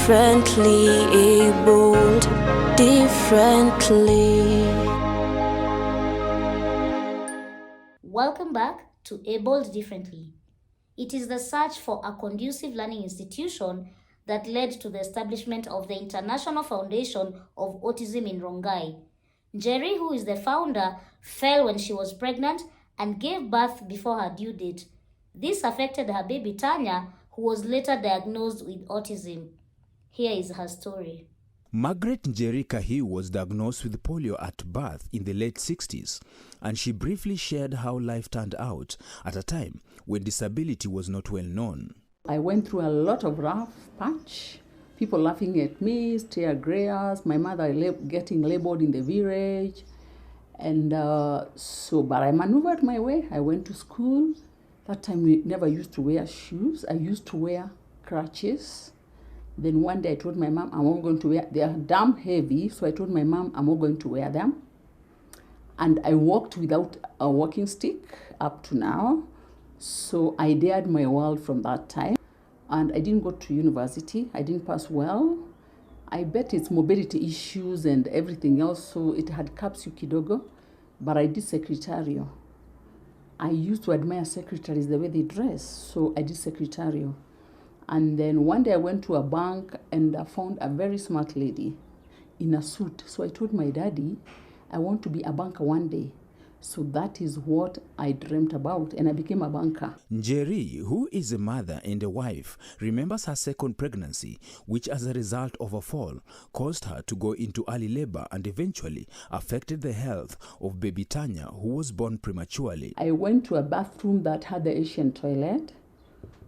differently abled, differently. Welcome back to Abled Differently. It is the search for a conducive learning institution that led to the establishment of the International Foundation of Autism in Rongai. Njeri, who is the founder, fell when she was pregnant and gave birth before her due date. This affected her baby Tanya, who was later diagnosed with autism. Here is her story. Margaret Njeri was diagnosed with polio at birth in the late 60s, and she briefly shared how life turned out at a time when disability was not well known. I went through a lot of rough patch, people laughing at me, tear-grayers, my mother getting labeled in the village. And but I maneuvered my way. I went to school. That time we never used to wear shoes. I used to wear crutches. Then one day I told my mom, I'm not going to wear, they are damn heavy, so I told my mom, I'm not going to wear them. And I walked without a walking stick up to now. So I dared my world from that time. And I didn't go to university. I didn't pass well. I bet it's mobility issues and everything else, so it had capsule kidogo, but I did secretarial. I used to admire secretaries, the way they dress, so I did secretarial. And then one day I went to a bank and I found a very smart lady in a suit. So I told my daddy, I want to be a banker one day. So that is what I dreamt about, and I became a banker. Njeri, who is a mother and a wife, remembers her second pregnancy, which as a result of a fall, caused her to go into early labor and eventually affected the health of baby Tanya, who was born prematurely. I went to a bathroom that had the Asian toilet.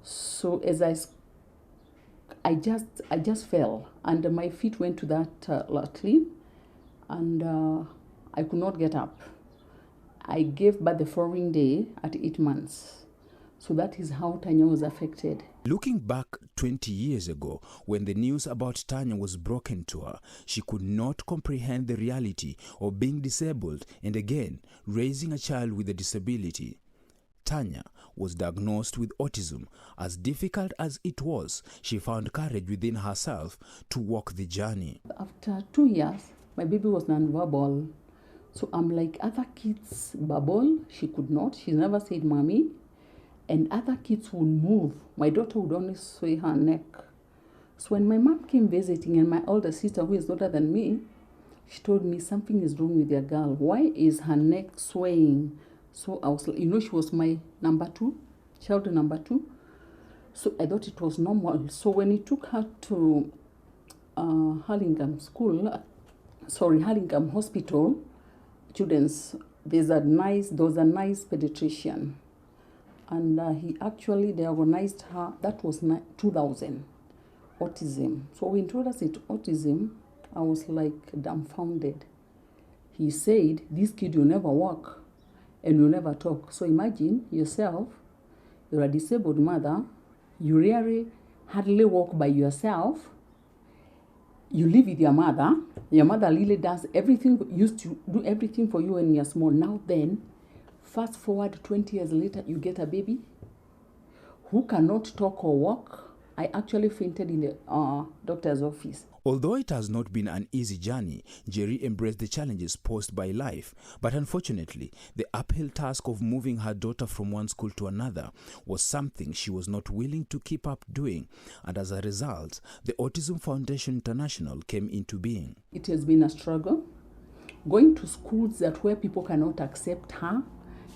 So as I just fell, and my feet went to that latrine, and I could not get up. I gave birth the following day at 8 months. So that is how Tanya was affected. Looking back 20 years ago, when the news about Tanya was broken to her, she could not comprehend the reality of being disabled and again raising a child with a disability. Tanya was diagnosed with autism. As difficult as it was, she found courage within herself to walk the journey. After 2 years, my baby was nonverbal. So I'm like, other kids babble, she could not. She never said mommy. And other kids would move. My daughter would only sway her neck. So when my mom came visiting and my older sister, who is older than me, she told me something is wrong with your girl. Why is her neck swaying? So I was like, she was my child number two. So I thought it was normal. So when he took her to Hurlingham Hospital, children's, there was a nice pediatrician, and he actually diagnosed her. That was 2000, autism. So when he told us it's autism, I was like dumbfounded. He said, this kid will never walk and will never talk. So imagine yourself, you're a disabled mother, you really hardly walk by yourself. You live with your mother really does everything, used to do everything for you when you're small. Now then, fast forward 20 years later, you get a baby who cannot talk or walk. I actually fainted in the doctor's office. Although it has not been an easy journey, Njeri embraced the challenges posed by life. But unfortunately, the uphill task of moving her daughter from one school to another was something she was not willing to keep up doing. And as a result, the Autism Foundation International came into being. It has been a struggle. Going to schools where people cannot accept her.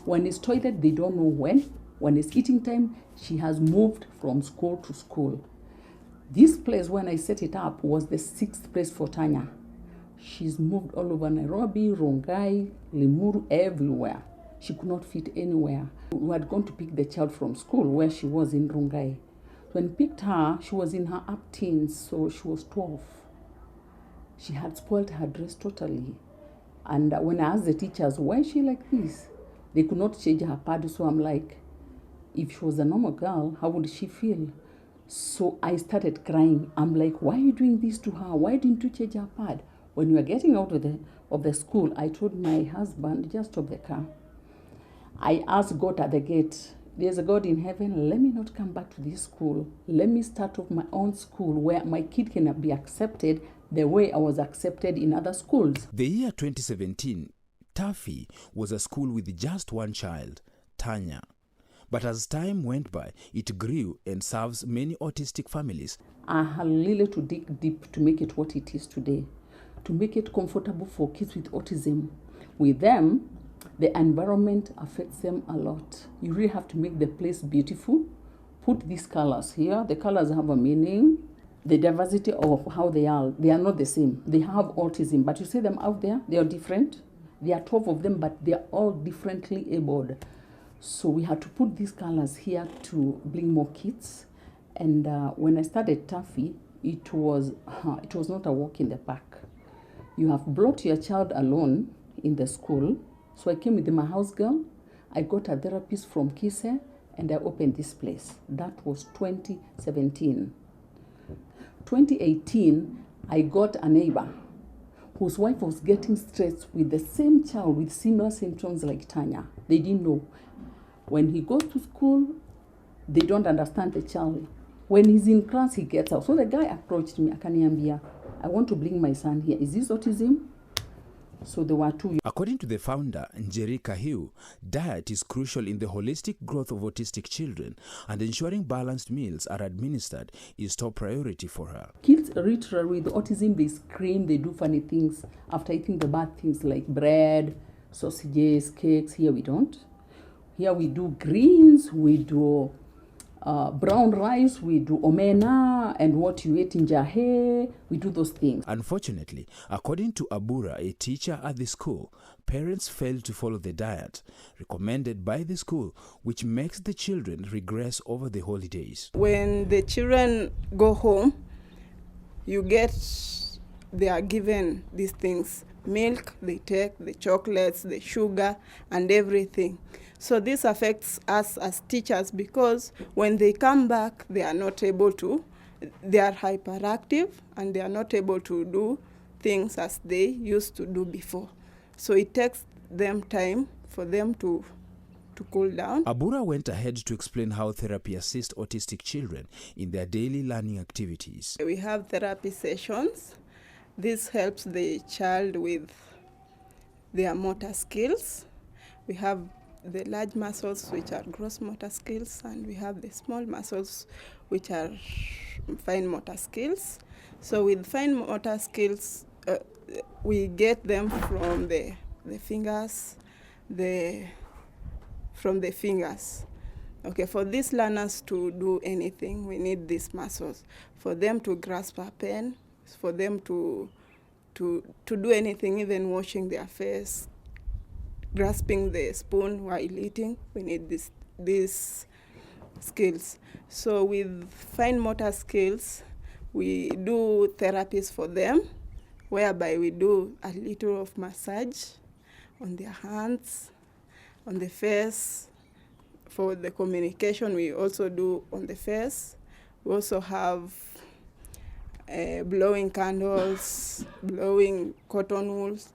When it's toilet, they don't know when. When it's eating time, she has moved from school to school. This place, when I set it up, was the 6th place for Tanya. She's moved all over Nairobi, Rongai, Limuru, everywhere. She could not fit anywhere. We had gone to pick the child from school where she was in Rongai. When we picked her, she was in her up teens, so she was 12. She had spoiled her dress totally. And when I asked the teachers, why is she like this? They could not change her pad, so I'm like, if she was a normal girl, how would she feel? So I started crying. I'm like, why are you doing this to her? Why didn't you change her pad? When we were getting out of the school, I told my husband, just stop the car. I asked God at the gate, there's a God in heaven. Let me not come back to this school. Let me start off my own school where my kid can be accepted the way I was accepted in other schools. The year 2017, Taffy was a school with just one child, Tanya. But as time went by, it grew and serves many autistic families. I had really to dig deep to make it what it is today, to make it comfortable for kids with autism. With them, the environment affects them a lot. You really have to make the place beautiful. Put these colors here. The colors have a meaning. The diversity of how they are not the same. They have autism, but you see them out there, they are different. There are 12 of them, but they are all differently abled. So we had to put these colors here to bring more kids. And when I started Taffy, it was not a walk in the park. You have brought your child alone in the school. So I came with my house girl. I got a therapist from Kise, and I opened this place. That was 2017. 2018, I got a neighbor whose wife was getting stressed with the same child with similar symptoms like Tanya. They didn't know. When he goes to school, they don't understand the child. When he's in class, he gets out. So the guy approached me, akaniambia, I want to bring my son here. Is this autism? So there were two. According to the founder, Njeri, diet is crucial in the holistic growth of autistic children, and ensuring balanced meals are administered is top priority for her. Kids literally with autism, they scream, they do funny things after eating the bad things like bread, sausages, cakes. Here we don't. Here we do greens, we do brown rice, we do omena, and what you eat in jahe, we do those things. Unfortunately, according to Abura, a teacher at the school, parents failed to follow the diet recommended by the school, which makes the children regress over the holidays. When the children go home, they are given these things. Milk, they take, the chocolates, the sugar, and everything. So this affects us as teachers because when they come back, they are hyperactive and they are not able to do things as they used to do before. So it takes them time for them to cool down. Abura went ahead to explain how therapy assists autistic children in their daily learning activities. We have therapy sessions. This helps the child with their motor skills. We have the large muscles, which are gross motor skills, and we have the small muscles, which are fine motor skills. So with fine motor skills, we get them from the fingers, from the fingers. Okay, for these learners to do anything, we need these muscles. For them to grasp a pen, for them to do anything, even washing their face, grasping the spoon while eating, we need these skills. So with fine motor skills, we do therapies for them, whereby we do a little of massage on their hands, on the face. For the communication, we also do on the face. We also have blowing candles, blowing cotton wools,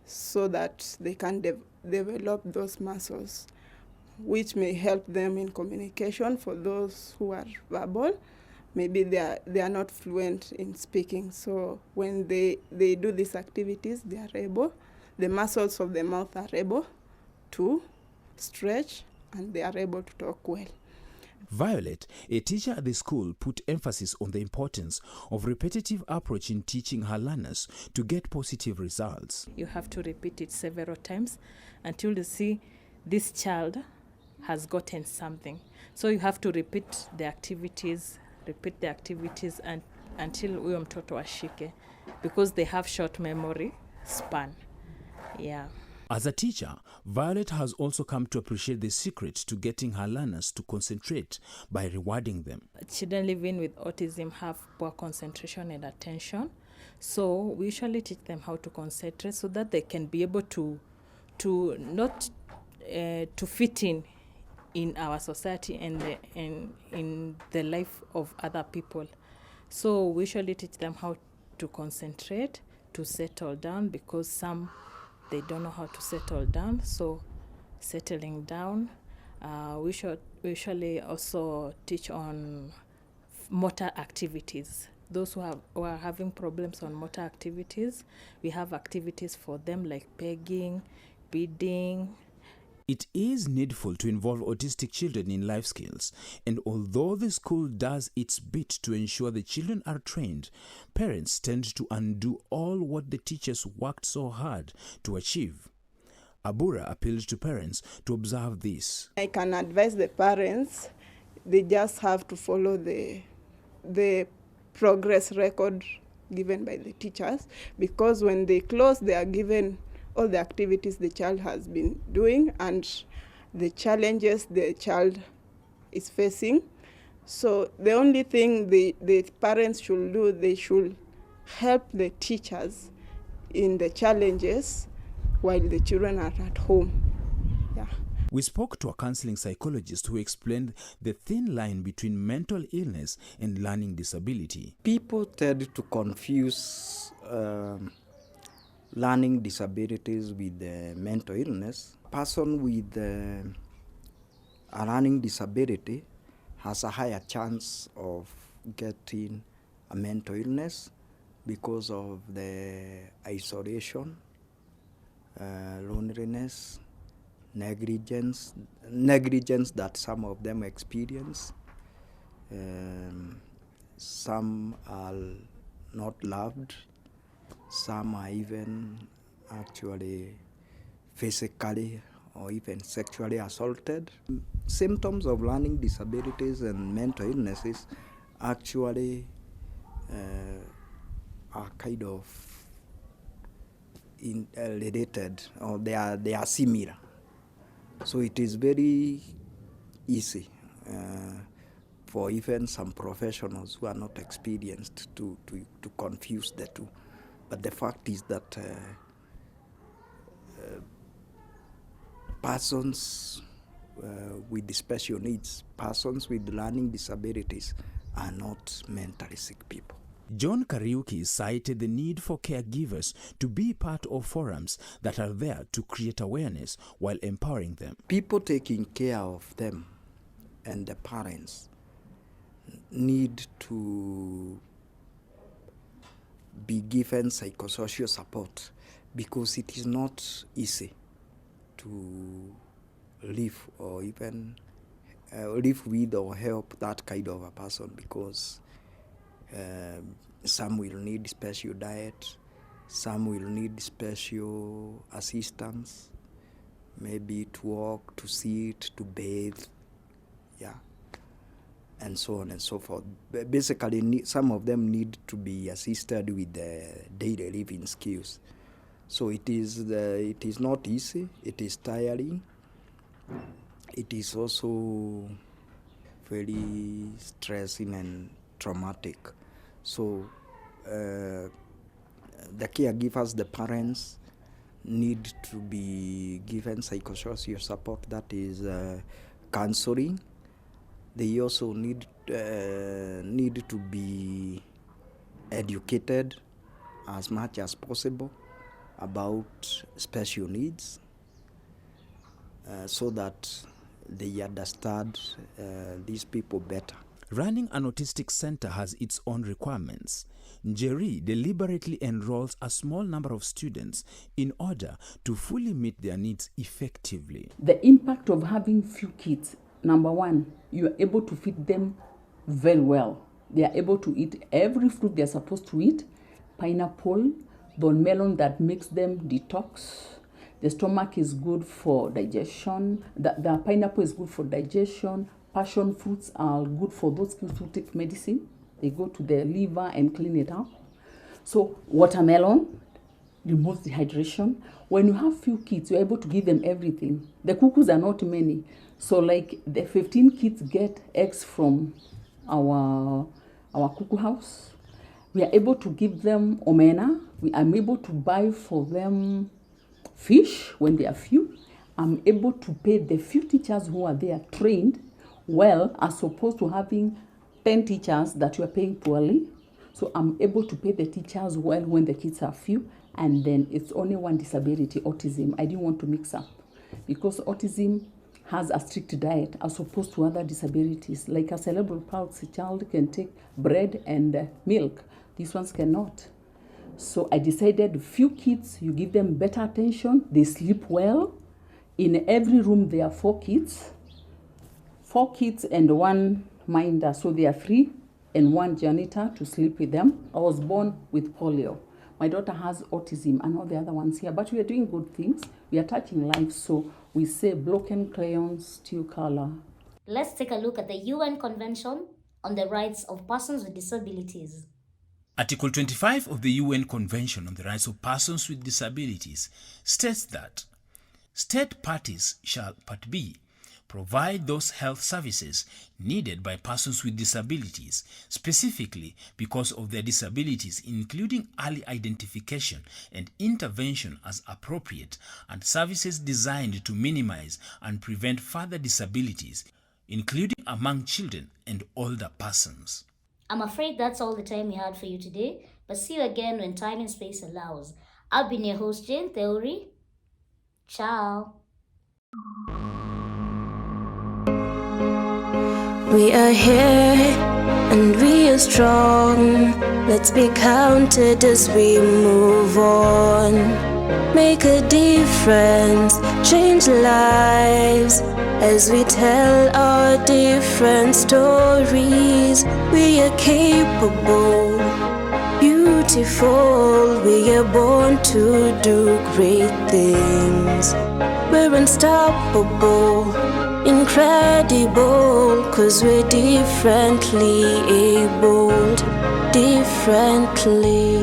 so that they can develop those muscles, which may help them in communication. For those who are verbal, maybe they are not fluent in speaking. So when they do these activities, the muscles of the mouth are able to stretch and they are able to talk well. Violet, a teacher at the school, put emphasis on the importance of repetitive approach in teaching her learners to get positive results. You have to repeat it several times until you see this child has gotten something. So you have to repeat the activities and until huyo mtoto ashike, because they have short memory span. Yeah. As a teacher, Violet has also come to appreciate the secret to getting her learners to concentrate by rewarding them. Children living with autism have poor concentration and attention. So we usually teach them how to concentrate so that they can be able to fit in our society and in the life of other people. So we usually teach them how to concentrate, to settle down, because some they don't know how to settle down. So settling down, we We usually also teach on motor activities. Those who are having problems on motor activities, we have activities for them like pegging, beading. It is needful to involve autistic children in life skills, and although the school does its bit to ensure the children are trained, parents tend to undo all what the teachers worked so hard to achieve. Abura appealed to parents to observe this. I can advise the parents, they just have to follow the progress record given by the teachers, because when they close, they are given all the activities the child has been doing and the challenges the child is facing. So the only thing the parents should do, they should help the teachers in the challenges while the children are at home. Yeah. We spoke to a counseling psychologist who explained the thin line between mental illness and learning disability. People tend to confuse learning disabilities with mental illness. A person with a learning disability has a higher chance of getting a mental illness because of the isolation, loneliness, negligence that some of them experience. Some are not loved. Some are even actually physically or even sexually assaulted. Symptoms of learning disabilities and mental illnesses actually are kind of related, or they are similar. So it is very easy for even some professionals who are not experienced to confuse the two. But the fact is that persons with special needs, persons with learning disabilities are not mentally sick people. John Kariuki cited the need for caregivers to be part of forums that are there to create awareness while empowering them. People taking care of them and the parents need to be given psychosocial support, because it is not easy to live or even live with or help that kind of a person, because some will need special diet, some will need special assistance, maybe to walk, to sit, to bathe, yeah, and so on and so forth. Basically, some of them need to be assisted with the daily living skills. So it is not easy, it is tiring, it is also very stressing and traumatic. So the caregivers, the parents, need to be given psychosocial support, that is counseling. They also need to be educated as much as possible about special needs, so that they understand these people better. Running an autistic center has its own requirements. Njeri deliberately enrolls a small number of students in order to fully meet their needs effectively. The impact of having few kids, number one, you are able to feed them very well. They are able to eat every fruit they are supposed to eat. Pineapple, the melon that makes them detox. The stomach is good for digestion. The pineapple is good for digestion. Passion fruits are good for those kids who take medicine. They go to the liver and clean it up. So watermelon removes dehydration. When you have few kids, you're able to give them everything. The cuckoos are not many. So like the 15 kids get eggs from our cuckoo house. We are able to give them omena. I'm able to buy for them fish when they are few. I'm able to pay the few teachers who are there trained well, as opposed to having 10 teachers that you are paying poorly. So I'm able to pay the teachers well when the kids are few, and then it's only one disability, autism. I didn't want to mix up, because autism has a strict diet as opposed to other disabilities. Like a cerebral palsy child can take bread and milk. These ones cannot. So I decided few kids, you give them better attention, they sleep well. In every room there are 4 kids. 4 kids and 1 minder, so they are 3, and 1 janitor to sleep with them. I was born with polio. My daughter has autism and all the other ones here, but we are doing good things. We are touching lives, so we say broken crayons still color. Let's take a look at the UN Convention on the Rights of Persons with Disabilities. Article 25 of the UN Convention on the Rights of Persons with Disabilities states that state parties shall, Part B, provide those health services needed by persons with disabilities, specifically because of their disabilities, including early identification and intervention as appropriate, and services designed to minimize and prevent further disabilities, including among children and older persons. I'm afraid that's all the time we had for you today, but see you again when time and space allows. I've been your host, Jane Theory. Ciao. We are here and we are strong. Let's be counted as we move on. Make a difference, change lives as we tell our different stories. We are capable, beautiful. We are born to do great things. We're unstoppable, incredible, 'cause we're differently abled, differently.